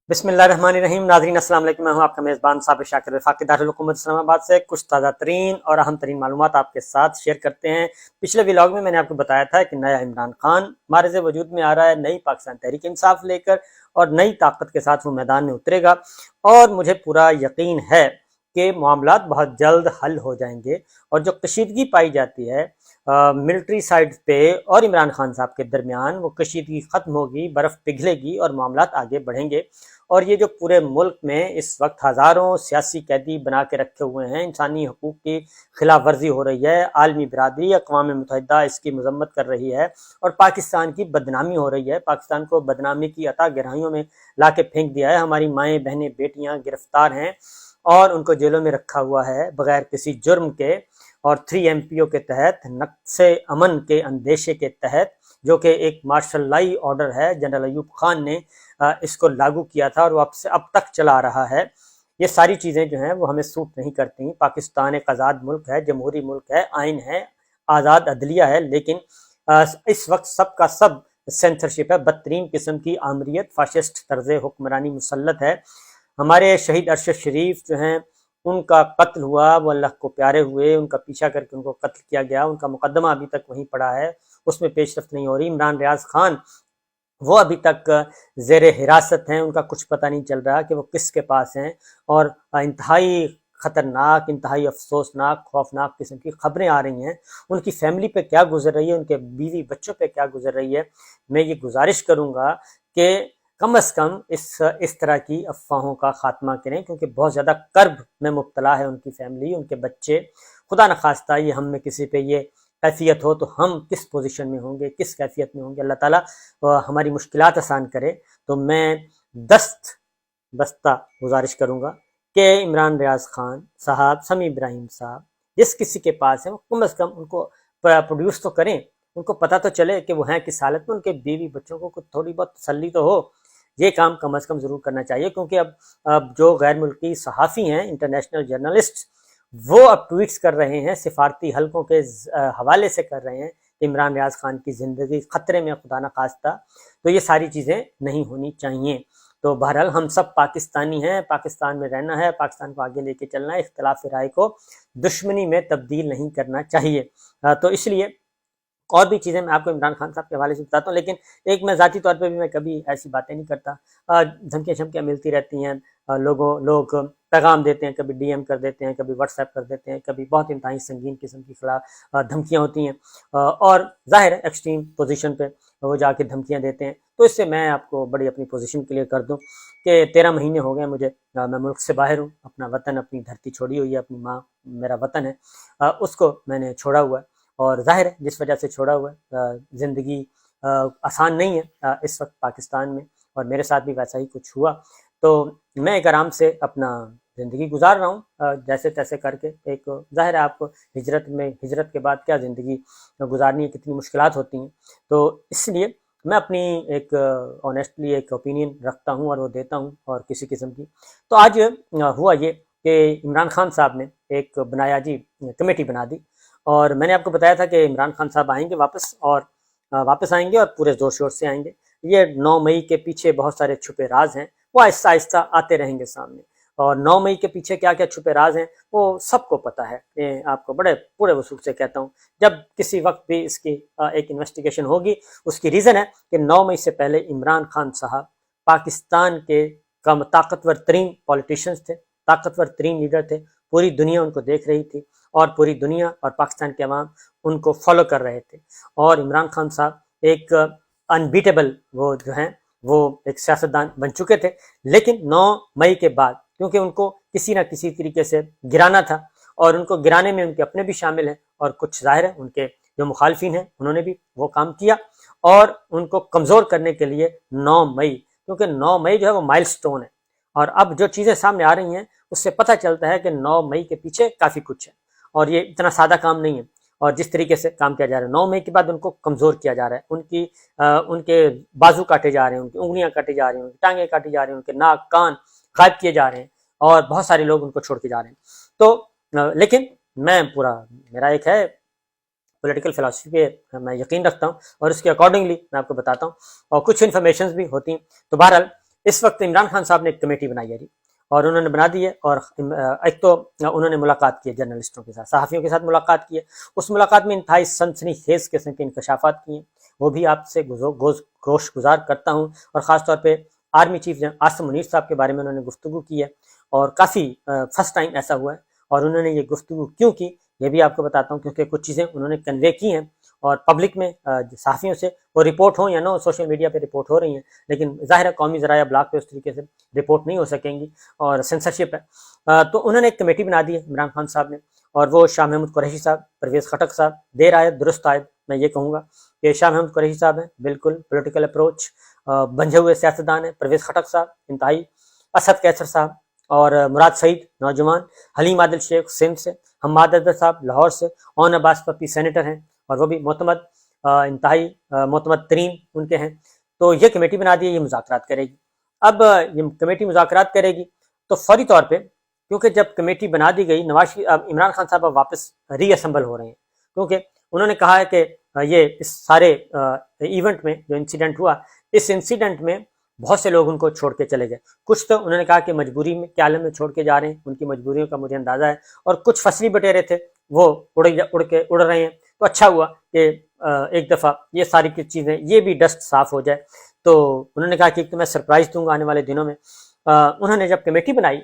بسم اللہ الرحمن الرحیم۔ ناظرین السلام علیکم، میں ہوں آپ کا میزبان صابر شاکر وفاقی دارالحکومت اسلام آباد سے کچھ تازہ ترین اور اہم ترین معلومات آپ کے ساتھ شیئر کرتے ہیں۔ پچھلے ولاگ میں نے آپ کو بتایا تھا کہ نیا عمران خان معرض وجود میں آ رہا ہے، نئی پاکستان تحریک انصاف لے کر، اور نئی طاقت کے ساتھ وہ میدان میں اترے گا، اور مجھے پورا یقین ہے کہ معاملات بہت جلد حل ہو جائیں گے، اور جو کشیدگی پائی جاتی ہے ملٹری سائڈ پہ اور عمران خان صاحب کے درمیان، وہ کشیدگی ختم ہوگی، برف پگھلے گی اور معاملات آگے بڑھیں گے۔ اور یہ جو پورے ملک میں اس وقت ہزاروں سیاسی قیدی بنا کے رکھے ہوئے ہیں، انسانی حقوق کی خلاف ورزی ہو رہی ہے، عالمی برادری اقوام متحدہ اس کی مذمت کر رہی ہے، اور پاکستان کی بدنامی ہو رہی ہے، پاکستان کو بدنامی کی عطا گہرائیوں میں لا کے پھینک دیا ہے۔ ہماری مائیں بہنیں بیٹیاں گرفتار ہیں اور ان کو جیلوں میں رکھا ہوا ہے بغیر کسی جرم کے، اور 3 MPO کے تحت، نقص امن کے اندیشے کے تحت، جو کہ ایک مارشل لائی آرڈر ہے، جنرل ایوب خان نے اس کو لاگو کیا تھا اور وہ اب تک چلا رہا ہے۔ یہ ساری چیزیں جو ہیں وہ ہمیں سوٹ نہیں کرتی۔ پاکستان ایک آزاد ملک ہے، جمہوری ملک ہے، آئین ہے، آزاد عدلیہ ہے، لیکن اس وقت سب کا سب سینسرشپ ہے، بدترین قسم کی آمریت، فاشسٹ طرز حکمرانی مسلط ہے۔ ہمارے شہید ارشد شریف جو ہیں ان کا قتل ہوا، وہ اللہ کو پیارے ہوئے، ان کا پیچھا کر کے ان کو قتل کیا گیا، ان کا مقدمہ ابھی تک وہیں پڑا ہے، اس میں پیش رفت نہیں ہو رہی۔ عمران ریاض خان وہ ابھی تک زیر حراست ہیں، ان کا کچھ پتہ نہیں چل رہا کہ وہ کس کے پاس ہیں، اور انتہائی خطرناک، انتہائی افسوسناک، خوفناک قسم کی خبریں آ رہی ہیں۔ ان کی فیملی پہ کیا گزر رہی ہے، ان کے بیوی بچوں پہ کیا گزر رہی ہے۔ میں یہ گزارش کروں گا کہ کم از کم اس طرح کی افواہوں کا خاتمہ کریں، کیونکہ بہت زیادہ کرب میں مبتلا ہے ان کی فیملی، ان کے بچے۔ خدا نخواستہ یہ ہم میں کسی پہ یہ کیفیت ہو تو ہم کس پوزیشن میں ہوں گے، کس کیفیت میں ہوں گے۔ اللہ تعالیٰ ہماری مشکلات آسان کرے۔ تو میں دست بستہ گزارش کروں گا کہ عمران ریاض خان صاحب، سمیع ابراہیم صاحب، جس کسی کے پاس ہے، وہ کم از کم ان کو پروڈیوس تو کریں، ان کو پتہ تو چلے کہ وہ ہیں کس حالت میں، ان کے بیوی بچوں کو کچھ تھوڑی بہت تسلی تو ہو۔ یہ کام کم از کم ضرور کرنا چاہیے، کیونکہ اب جو غیر ملکی صحافی ہیں، انٹرنیشنل جرنلسٹ، وہ اب ٹویٹس کر رہے ہیں، سفارتی حلقوں کے حوالے سے کر رہے ہیں، عمران ریاض خان کی زندگی خطرے میں، خدا نخواستہ۔ تو یہ ساری چیزیں نہیں ہونی چاہیے۔ تو بہرحال ہم سب پاکستانی ہیں، پاکستان میں رہنا ہے، پاکستان کو آگے لے کے چلنا ہے، اختلاف رائے کو دشمنی میں تبدیل نہیں کرنا چاہیے۔ تو اس لیے اور بھی چیزیں میں آپ کو عمران خان صاحب کے حوالے سے بتاتا ہوں، لیکن ایک میں ذاتی طور پہ بھی میں کبھی ایسی باتیں نہیں کرتا۔ دھمکیاں شمکیاں ملتی رہتی ہیں، لوگ پیغام دیتے ہیں، کبھی DM کر دیتے ہیں، کبھی واٹس ایپ کر دیتے ہیں، کبھی بہت انتہائی سنگین قسم کی خلاف دھمکیاں ہوتی ہیں، اور ظاہر ہے ایکسٹریم پوزیشن پہ وہ جا کے دھمکیاں دیتے ہیں۔ تو اس سے میں آپ کو بڑی اپنی پوزیشن کلیئر کر دوں کہ 13 مہینے ہو گئے مجھے، میں ملک سے باہر ہوں، اپنا وطن، اپنی دھرتی چھوڑی ہوئی ہے، اپنی ماں میرا وطن ہے، اس کو میں نے چھوڑا ہوا ہے، اور ظاہر ہے جس وجہ سے چھوڑا ہوا ہے، زندگی آسان نہیں ہے اس وقت پاکستان میں، اور میرے ساتھ بھی ویسا ہی کچھ ہوا۔ تو میں ایک آرام سے اپنا زندگی گزار رہا ہوں، جیسے تیسے کر کے۔ ایک ظاہر ہے آپ کو ہجرت کے بعد کیا زندگی گزارنی ہے، کتنی مشکلات ہوتی ہیں۔ تو اس لیے میں اپنی ایک آنیسٹلی ایک اوپینین رکھتا ہوں اور وہ دیتا ہوں، اور کسی قسم کی۔ تو آج ہوا یہ کہ عمران خان صاحب نے ایک بنایا جی کمیٹی بنا دی، اور میں نے آپ کو بتایا تھا کہ عمران خان صاحب آئیں گے واپس، اور واپس آئیں گے اور پورے زور شور سے آئیں گے۔ یہ 9 مئی کے پیچھے بہت سارے چھپے راز ہیں، وہ آہستہ آہستہ آتے رہیں گے سامنے، اور 9 مئی کے پیچھے کیا کیا چھپے راز ہیں وہ سب کو پتہ ہے۔ میں آپ کو بڑے پورے وثوق سے کہتا ہوں، جب کسی وقت بھی اس کی ایک انویسٹیگیشن ہوگی، اس کی ریزن ہے کہ 9 مئی سے پہلے عمران خان صاحب پاکستان کے طاقتور ترین پولیٹیشنز تھے، طاقتور ترین لیڈر تھے، پوری دنیا ان کو دیکھ رہی تھی، اور پوری دنیا اور پاکستان کے عوام ان کو فالو کر رہے تھے، اور عمران خان صاحب ایک انبیٹیبل وہ جو ہیں وہ ایک سیاستدان بن چکے تھے۔ لیکن 9 مئی کے بعد، کیونکہ ان کو کسی نہ کسی طریقے سے گرانا تھا، اور ان کو گرانے میں ان کے اپنے بھی شامل ہیں، اور کچھ ظاہر ہے ان کے جو مخالفین ہیں انہوں نے بھی وہ کام کیا، اور ان کو کمزور کرنے کے لیے 9 مئی، کیونکہ 9 مئی جو ہے وہ مائل سٹون ہے، اور اب جو چیزیں سامنے آ رہی ہیں اس سے پتہ چلتا ہے کہ 9 مئی کے پیچھے کافی کچھ ہے، اور یہ اتنا سادہ کام نہیں ہے۔ اور جس طریقے سے کام کیا جا رہا ہے، 9 مئی کے بعد ان کو کمزور کیا جا رہا ہے، ان کے بازو کاٹے جا رہے ہیں، ان کی انگلیاں کاٹی جا رہی ہیں، ان کی ٹانگیں کاٹی جا رہی ہیں، ان کے ناک کان غائب کیے جا رہے ہیں، اور بہت سارے لوگ ان کو چھوڑ کے جا رہے ہیں۔ تو لیکن میرا ایک ہے پولیٹیکل فلاسفی پہ میں یقین رکھتا ہوں، اور اس کے اکارڈنگلی میں آپ کو بتاتا ہوں، اور کچھ انفارمیشنز بھی ہوتی ہیں۔ تو بہرحال اس وقت عمران خان صاحب نے ایک کمیٹی بنائی ہے جی، اور انہوں نے بنا دی ہے، اور ایک تو انہوں نے ملاقات کی ہے جرنلسٹوں کے ساتھ، صحافیوں کے ساتھ ملاقات کی ہے۔ اس ملاقات میں انتہائی سنسنی خیز قسم کے انکشافات کیے ہیں، وہ بھی آپ سے گوش گزار کرتا ہوں، اور خاص طور پہ آرمی چیف عاصم منیر صاحب کے بارے میں انہوں نے گفتگو کی ہے، اور کافی فرسٹ ٹائم ایسا ہوا ہے۔ اور انہوں نے یہ گفتگو کیوں کی یہ بھی آپ کو بتاتا ہوں، کیونکہ کچھ چیزیں انہوں نے کنوے کی ہیں، اور پبلک میں صحافیوں سے وہ رپورٹ ہوں یا نہ، سوشل میڈیا پہ رپورٹ ہو رہی ہیں، لیکن ظاہر ہے قومی ذرائع ابلاغ پہ اس طریقے سے رپورٹ نہیں ہو سکیں گی، اور سینسرشپ ہے۔ تو انہوں نے ایک کمیٹی بنا دی ہے عمران خان صاحب نے، اور وہ شاہ محمود قریشی صاحب، پرویز خٹک صاحب، دیر آئے درست آئے، میں یہ کہوں گا کہ شاہ محمود قریشی صاحب ہیں بالکل پولیٹیکل اپروچ بنجھے ہوئے سیاستدان ہیں، پرویز خٹک صاحب انتہائی، اسد کیسر صاحب اور مراد سعید نوجوان، حلیم عادل شیخ سندھ سے، حماد اظہر صاحب لاہور سے، اون عباس پپی سینیٹر ہیں، اور وہ بھی معتمد انتہائی معتمد ترین ان کے ہیں۔ تو یہ کمیٹی بنا دی ہے، یہ مذاکرات کرے گی۔ اب یہ کمیٹی مذاکرات کرے گی تو فوری طور پہ، کیونکہ جب کمیٹی بنا دی گئی، اب عمران خان صاحب اب واپس ری اسمبل ہو رہے ہیں، کیونکہ انہوں نے کہا ہے کہ یہ اس سارے ایونٹ میں جو انسیڈنٹ ہوا، اس انسیڈنٹ میں بہت سے لوگ ان کو چھوڑ کے چلے گئے، کچھ تو انہوں نے کہا کہ مجبوری میں کے عالم میں چھوڑ کے جا رہے ہیں، ان کی مجبوریوں کا مجھے اندازہ ہے، اور کچھ فصلی بٹیرے تھے وہ اڑ رہے ہیں۔ تو اچھا ہوا کہ ایک دفعہ یہ ساری چیزیں، یہ بھی ڈسٹ صاف ہو جائے۔ تو انہوں نے کہا کہ ایک تو میں سرپرائز دوں گا آنے والے دنوں میں۔ انہوں نے جب کمیٹی بنائی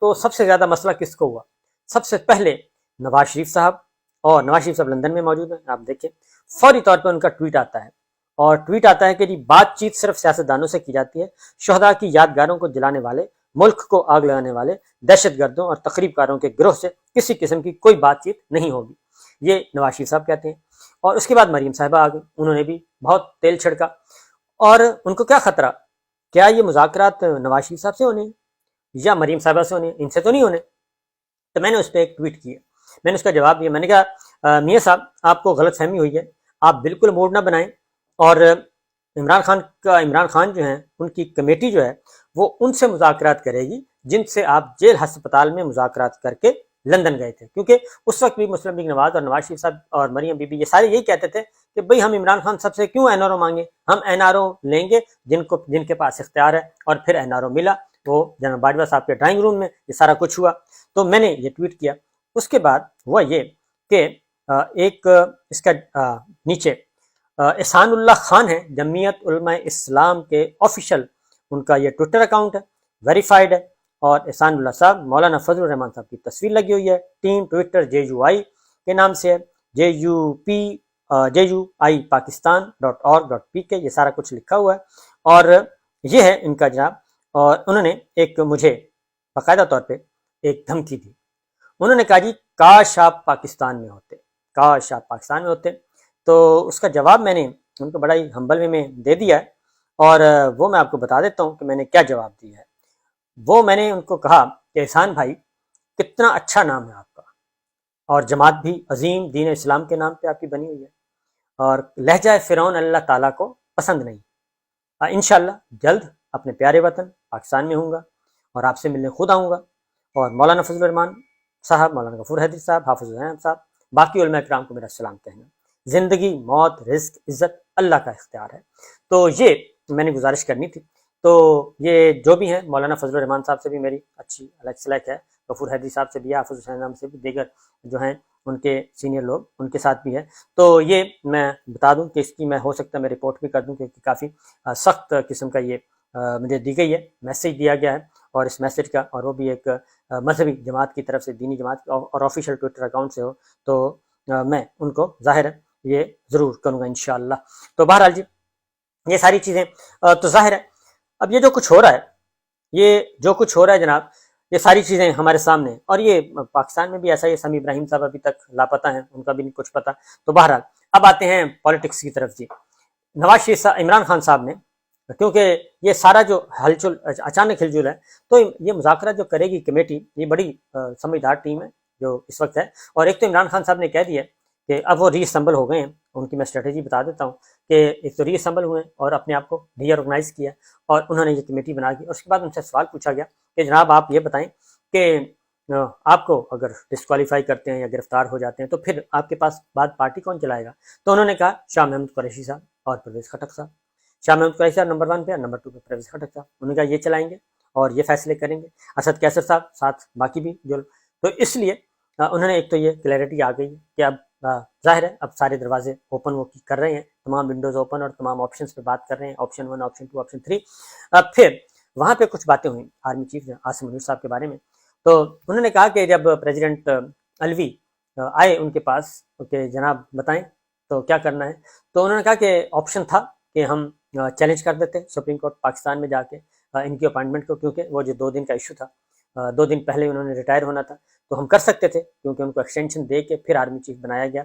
تو سب سے زیادہ مسئلہ کس کو ہوا؟ سب سے پہلے نواز شریف صاحب، اور نواز شریف صاحب لندن میں موجود ہیں، آپ دیکھیں فوری طور پہ ان کا ٹویٹ آتا ہے، اور ٹویٹ آتا ہے کہ جی بات چیت صرف سیاستدانوں سے کی جاتی ہے، شہداء کی یادگاروں کو جلانے والے، ملک کو آگ لگانے والے دہشت گردوں اور تخریب کاروں کے گروہ سے کسی قسم کی کوئی بات چیت نہیں ہوگی، یہ نواز شریف صاحب کہتے ہیں۔ اور اس کے بعد مریم صاحبہ آ گئی، انہوں نے بھی بہت تیل چھڑکا، اور ان کو کیا خطرہ، کیا یہ مذاکرات نواز شریف صاحب سے ہونے ہیں یا مریم صاحبہ سے ہونے ہیں؟ ان سے تو نہیں ہونے۔ تو میں نے اس پہ ایک ٹویٹ کیا، میں نے اس کا جواب دیا، میں نے کہا میاں صاحب آپ کو غلط فہمی ہوئی ہے، آپ بالکل موڈ نہ بنائیں، اور عمران خان جو ہیں ان کی کمیٹی جو ہے وہ ان سے مذاکرات کرے گی جن سے آپ جیل ہسپتال میں مذاکرات کر کے لندن گئے تھے، کیونکہ اس وقت بھی مسلم لیگ نواز اور نواز شریف صاحب اور مریم بی بی یہ سارے یہی کہتے تھے کہ بھئی ہم عمران خان صاحب سے کیوں این آر او مانگیں، ہم این آر او لیں گے جن کے پاس اختیار ہے، اور پھر این آر او ملا، وہ جنرل باجوہ صاحب کے ڈرائنگ روم میں یہ سارا کچھ ہوا۔ تو میں نے یہ ٹویٹ کیا۔ اس کے بعد ہوا یہ کہ ایک اس کا نیچے احسان اللہ خان ہے، جمعیت علماء اسلام کے آفیشیل ان کا یہ ٹویٹر اکاؤنٹ ہے، ویریفائڈ ہے، اور احسان اللہ صاحب مولانا فضل الرحمان صاحب کی تصویر لگی ہوئی ہے، ٹیم ٹویٹر JUI کے نام سے ہے، JUI pakistan.org.pk، یہ سارا کچھ لکھا ہوا ہے، اور یہ ہے ان کا جناب۔ اور انہوں نے ایک مجھے باقاعدہ طور پہ ایک دھمکی دی، انہوں نے کہا جی کاش آپ پاکستان میں ہوتے، کاش آپ پاکستان میں ہوتے۔ تو اس کا جواب میں نے ان کو بڑا ہی ہمبل وے میں دے دیا ہے، اور وہ میں آپ کو بتا دیتا ہوں کہ میں نے کیا جواب دیا ہے۔ وہ میں نے ان کو کہا کہ احسان بھائی کتنا اچھا نام ہے آپ کا، اور جماعت بھی عظیم دین اسلام کے نام پہ آپ کی بنی ہوئی ہے، اور لہجہ فرعون اللہ تعالیٰ کو پسند نہیں۔ انشاءاللہ جلد اپنے پیارے وطن پاکستان میں ہوں گا، اور آپ سے ملنے خود آؤں گا، اور مولانا فضل الرحمان صاحب، مولانا غفور حیدری صاحب، حافظ حسین صاحب، باقی علماء کرام کو میرا سلام کہنا۔ زندگی، موت، رزق، عزت اللہ کا اختیار ہے۔ تو یہ میں نے گزارش کرنی تھی۔ تو یہ جو بھی ہیں، مولانا فضل الرحمان صاحب سے بھی میری اچھی الگ سلیک ہے، غفور حیدری صاحب سے بھی ہے، حافظ حسین صاحب سے بھی، دیگر جو ہیں ان کے سینئر لوگ ان کے ساتھ بھی ہے۔ تو یہ میں بتا دوں کہ اس کی میں ہو سکتا ہے میں رپورٹ بھی کر دوں، کیونکہ کافی سخت قسم کا یہ مجھے دی گئی ہے، میسیج دیا گیا ہے، اور اس میسیج کا، اور وہ بھی ایک مذہبی جماعت کی طرف سے، دینی جماعت اور آفیشیل ٹویٹر اکاؤنٹ سے ہو، تو میں ان کو ظاہر ہے یہ ضرور کروں گا انشاءاللہ۔ تو بہرحال جی یہ ساری چیزیں تو ظاہر ہے اب یہ جو کچھ ہو رہا ہے جناب، یہ ساری چیزیں ہمارے سامنے، اور یہ پاکستان میں بھی ایسا ہی، سمیع ابراہیم صاحب ابھی تک لاپتہ ہیں، ان کا بھی نہیں کچھ پتہ۔ تو بہرحال اب آتے ہیں پالیٹکس کی طرف جی۔ نواز شریف صاحب، عمران خان صاحب نے، کیونکہ یہ سارا جو ہلچل اچانک ہلچل ہے، تو یہ مذاکرات جو کرے گی کمیٹی، یہ بڑی سمجھدار ٹیم ہے جو اس وقت ہے۔ اور ایک تو عمران خان صاحب نے کہہ دیا کہ اب وہ ری اسمبل ہو گئے ہیں، ان کی میں اسٹریٹجی بتا دیتا ہوں کہ ایک تو ری اسمبل ہوئے اور اپنے آپ کو ری آرگنائز کیا، اور انہوں نے یہ کمیٹی بنا دی۔ اور اس کے بعد ان سے سوال پوچھا گیا کہ جناب آپ یہ بتائیں کہ آپ کو اگر ڈسکوالیفائی کرتے ہیں یا گرفتار ہو جاتے ہیں تو پھر آپ کے پاس بعد پارٹی کون چلائے گا؟ تو انہوں نے کہا شاہ محمود قریشی صاحب اور پرویز خٹک صاحب۔ شاہ محمود قریشی صاحب نمبر 1 پہ اور نمبر 2 پہ پرویز خٹک صاحب. انہوں نے کہا یہ چلائیں گے اور یہ فیصلے کریں گے. اسد کیسر صاحب ساتھ باقی بھی جو. تو اس لیے انہوں نے ایک تو یہ کلیئرٹی آ گئی ہے کہ اب ظاہر ہے اب سارے دروازے اوپن وہ کر رہے ہیں, تمام ونڈوز اوپن اور تمام آپشنز پہ بات کر رہے ہیں, آپشن 1, آپشن 2, آپشن 3. پھر وہاں پہ کچھ باتیں ہوئیں آرمی چیف عاصم منیر صاحب کے بارے میں. تو انہوں نے کہا کہ جب پریزیڈنٹ الوی آئے ان کے پاس کہ جناب بتائیں تو کیا کرنا ہے, تو انہوں نے کہا کہ آپشن تھا کہ ہم چیلنج کر دیتے سپریم کورٹ پاکستان میں جا کے ان کی اپائنٹمنٹ کو, کیونکہ وہ جو 2 دن کا ایشو تھا, 2 دن پہلے انہوں نے ریٹائر ہونا تھا, تو ہم کر سکتے تھے کیونکہ ان کو ایکسٹینشن دے کے پھر آرمی چیف بنایا گیا.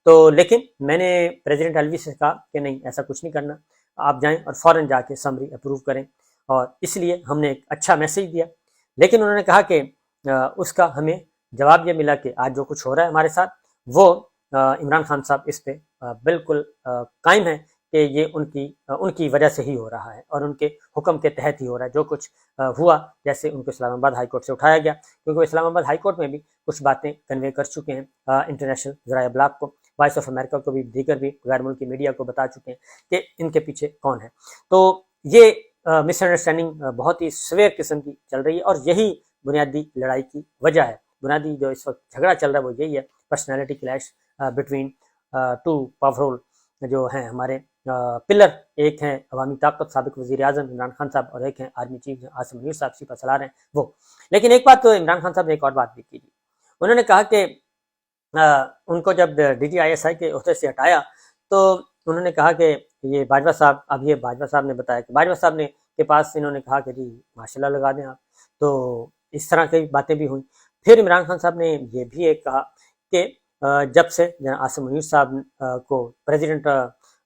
تو لیکن میں نے پریزیڈنٹ الوی سے کہا کہ نہیں ایسا کچھ نہیں کرنا, آپ جائیں اور فوراً جا کے سمری اپروو کریں, اور اس لیے ہم نے ایک اچھا میسیج دیا. لیکن انہوں نے کہا کہ اس کا ہمیں جواب یہ ملا کہ آج جو کچھ ہو رہا ہے ہمارے ساتھ وہ عمران خان صاحب اس پہ بالکل قائم ہے کہ یہ ان کی وجہ سے ہی ہو رہا ہے اور ان کے حکم کے تحت ہی ہو رہا ہے. جو کچھ ہوا, جیسے ان کو اسلام آباد ہائی کورٹ سے اٹھایا گیا, کیونکہ وہ اسلام آباد ہائی کورٹ میں بھی کچھ باتیں کنوے کر چکے ہیں انٹرنیشنل ذرائع ابلاغ کو, وائس آف امریکہ کو بھی, دیگر بھی غیر ملکی میڈیا کو بتا چکے ہیں کہ ان کے پیچھے کون ہے. تو یہ مس انڈرسٹینڈنگ بہت ہی سویر قسم کی چل رہی ہے, اور یہی بنیادی لڑائی کی وجہ ہے. بنیادی جو اس وقت جھگڑا چل رہا ہے وہ یہی ہے, پرسنالٹی کلیش بٹوین 2 پاورفل جو ہیں ہمارے پلر. ایک ہیں عوامی طاقت سابق وزیر اعظم عمران خان صاحب, اور ایک ہیں آرمی چیف عاصم منیر صاحب سپہ سالار ہیں وہ. لیکن ایک بات تو عمران خان صاحب نے ایک اور بات بھی کی تھی. انہوں نے کہا کہ ان کو جب DGISI کے عہدے سے ہٹایا تو انہوں نے کہا کہ یہ باجوہ صاحب, اب یہ باجوہ صاحب نے بتایا کہ باجوہ صاحب نے کے پاس انہوں نے کہا کہ جی ماشاءاللہ لگا دیں آپ, تو اس طرح کی باتیں بھی ہوئیں. پھر عمران خان صاحب نے یہ بھی ایک کہا کہ جب سے عاصم منیر صاحب کو پریزیڈنٹ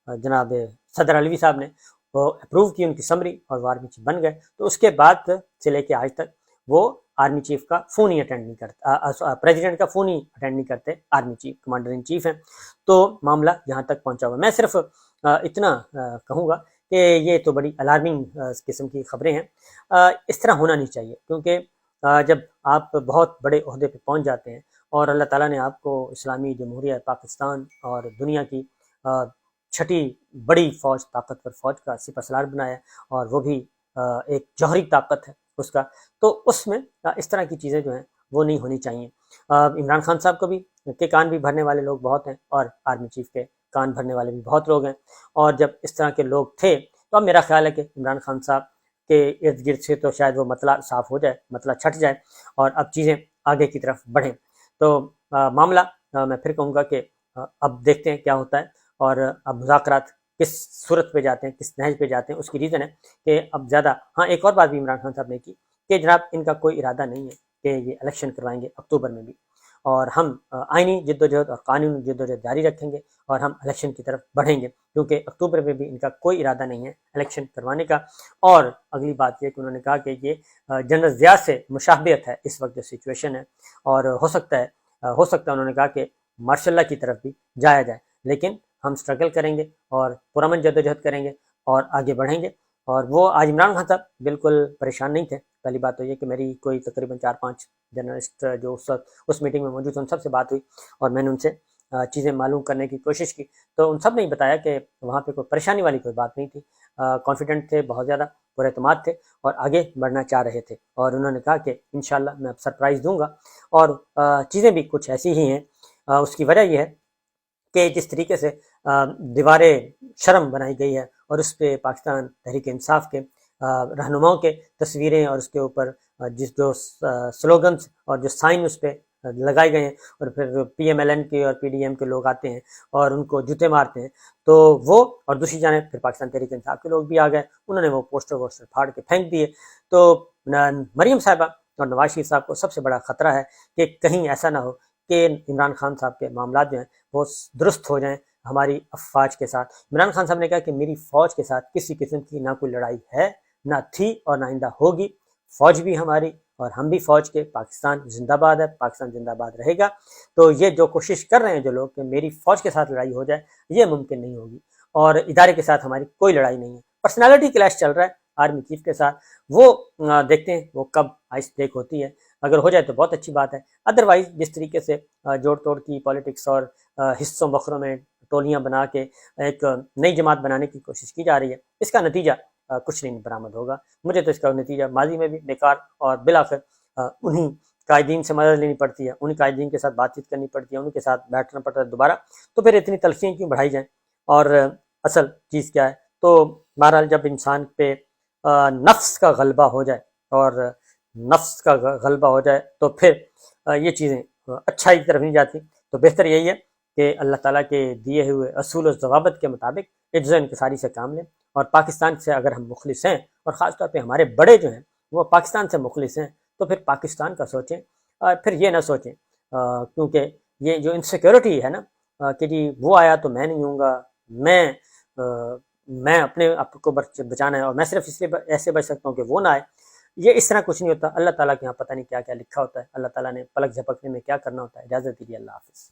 جناب صدر الوی صاحب نے وہ اپروو کی ان کی سمری اور وہ آرمی چیف بن گئے, تو اس کے بعد سے لے کے آج تک وہ آرمی چیف کا فون ہی اٹینڈ نہیں کرتے, پریزیڈنٹ کا فون ہی اٹینڈ نہیں کرتے. Army chief commander in chief ہیں, تو معاملہ یہاں تک پہنچا ہوا. میں صرف اتنا کہوں گا کہ یہ تو بڑی الارمنگ قسم کی خبریں ہیں. اس طرح ہونا نہیں چاہیے, کیونکہ جب آپ بہت بڑے عہدے پہ پہنچ جاتے ہیں اور اللہ تعالیٰ نے آپ کو اسلامی جمہوریہ پاکستان اور دنیا کی 6ٹھی بڑی فوج, طاقتور فوج کا سپہ سالار بنایا, اور وہ بھی ایک جوہری طاقت ہے اس کا, تو اس میں اس طرح کی چیزیں جو ہیں وہ نہیں ہونی چاہیے. عمران خان صاحب کو بھی کے کان بھی بھرنے والے لوگ بہت ہیں, اور آرمی چیف کے کان بھرنے والے بھی بہت لوگ ہیں, اور جب اس طرح کے لوگ تھے تو اب میرا خیال ہے کہ عمران خان صاحب کے ارد گرد سے تو شاید وہ مسئلہ صاف ہو جائے, مسئلہ چھٹ جائے, اور اب چیزیں آگے کی طرف بڑھیں. تو معاملہ میں پھر کہوں گا کہ اب دیکھتے ہیں کیا ہوتا ہے, اور اب مذاکرات کس صورت پہ جاتے ہیں, کس نہج پہ جاتے ہیں. اس کی ریزن ہے کہ اب زیادہ, ہاں ایک اور بات بھی عمران خان صاحب نے کی کہ جناب ان کا کوئی ارادہ نہیں ہے کہ یہ الیکشن کروائیں گے اکتوبر میں بھی, اور ہم آئینی جدوجہد اور قانونی جدوجہد جاری رکھیں گے اور ہم الیکشن کی طرف بڑھیں گے, کیونکہ اکتوبر میں بھی ان کا کوئی ارادہ نہیں ہے الیکشن کروانے کا. اور اگلی بات یہ کہ انہوں نے کہا کہ یہ جنرل ضیاء سے مشابہت ہے اس وقت جو سچویشن ہے, اور ہو سکتا ہے انہوں نے کہا کہ ماشاء اللہ کی طرف بھی جایا جائے, لیکن ہم سٹرگل کریں گے اور پرامن جدوجہد کریں گے اور آگے بڑھیں گے. اور وہ آج عمران خان صاحب بالکل پریشان نہیں تھے. پہلی بات تو یہ کہ میری کوئی تقریباً 4-5 جرنلسٹ جو اس میٹنگ میں موجود تھے ان سب سے بات ہوئی, اور میں نے ان سے چیزیں معلوم کرنے کی کوشش کی, تو ان سب نے بتایا کہ وہاں پہ کوئی پریشانی والی کوئی بات نہیں تھی, کانفیڈنٹ تھے, بہت زیادہ پر اعتماد تھے, اور آگے بڑھنا چاہ رہے تھے. اور انہوں نے کہا کہ انشاءاللہ میں اب سرپرائز دوں گا, اور چیزیں بھی کچھ ایسی ہی ہیں. اس کی وجہ یہ ہے کہ جس طریقے سے دیوار شرم بنائی گئی ہے اور اس پہ پاکستان تحریک انصاف کے رہنماؤں کے تصویریں اور اس کے اوپر جو سلوگنز اور جو سائن اس پہ لگائے گئے ہیں, اور پھر PMLN کے اور PDM کے لوگ آتے ہیں اور ان کو جوتے مارتے ہیں, تو وہ, اور دوسری جانب پھر پاکستان تحریک انصاف کے لوگ بھی آ گئے, انہوں نے وہ پوسٹر پھاڑ کے پھینک دیے. تو مریم صاحبہ اور نواز شریف صاحب کو سب سے بڑا خطرہ ہے کہ کہیں ایسا نہ ہو کہ عمران خان صاحب کے معاملات جو ہیں وہ درست ہو جائیں ہماری افواج کے ساتھ. عمران خان صاحب نے کہا کہ میری فوج کے ساتھ کسی قسم کی نہ کوئی لڑائی ہے, نہ تھی, اور نہ آئندہ ہوگی. فوج بھی ہماری اور ہم بھی فوج کے, پاکستان زندہ باد ہے, پاکستان زندہ باد رہے گا. تو یہ جو کوشش کر رہے ہیں جو لوگ کہ میری فوج کے ساتھ لڑائی ہو جائے, یہ ممکن نہیں ہوگی, اور ادارے کے ساتھ ہماری کوئی لڑائی نہیں ہے. پرسنالٹی کلیش چل رہا ہے آرمی چیف کے ساتھ, وہ دیکھتے ہیں وہ کب آئس بریک ہوتی ہے. اگر ہو جائے تو بہت اچھی بات ہے, ادروائز جس طریقے سے جوڑ توڑ کی پالیٹکس اور حصوں بخروں میں ٹولیاں بنا کے ایک نئی جماعت بنانے کی کوشش کی جا رہی ہے، اس کا نتیجہ کچھ نہیں برآمد ہوگا۔ مجھے تو اس کا نتیجہ ماضی میں بھی بیکار اور بالآخر انہیں قائدین سے مدد لینی پڑتی ہے، انہیں قائدین کے ساتھ بات چیت کرنی پڑتی ہے، ان کے ساتھ بیٹھنا پڑتا ہے دوبارہ، تو پھر اتنی تلخیاں کیوں بڑھائی جائیں؟ اور اصل چیز کیا ہے؟ تو بہرحال جب انسان پہ نفس کا غلبہ ہو جائے اور نفس کا غلبہ ہو جائے تو پھر یہ چیزیں اچھائی کی طرف نہیں جاتی۔ تو بہتر یہی ہے کہ اللہ تعالیٰ کے دیے ہوئے اصول و ضوابط کے مطابق عجز و انکساری سے کام لیں، اور پاکستان سے اگر ہم مخلص ہیں، اور خاص طور پہ ہمارے بڑے جو ہیں وہ پاکستان سے مخلص ہیں، تو پھر پاکستان کا سوچیں، پھر یہ نہ سوچیں کیونکہ یہ جو انسیکیورٹی ہے نا کہ جی وہ آیا تو میں نہیں ہوں گا، میں اپنے آپ کو بچانا ہے اور میں صرف اس لیے ایسے بچ سکتا ہوں کہ وہ نہ آئے، یہ اس طرح کچھ نہیں ہوتا۔ اللہ تعالیٰ کے یہاں پتہ نہیں کیا کیا لکھا ہوتا ہے، اللہ تعالیٰ نے پلک جھپکنے میں کیا کرنا ہوتا ہے۔ اجازت دیجیے، اللہ حافظ۔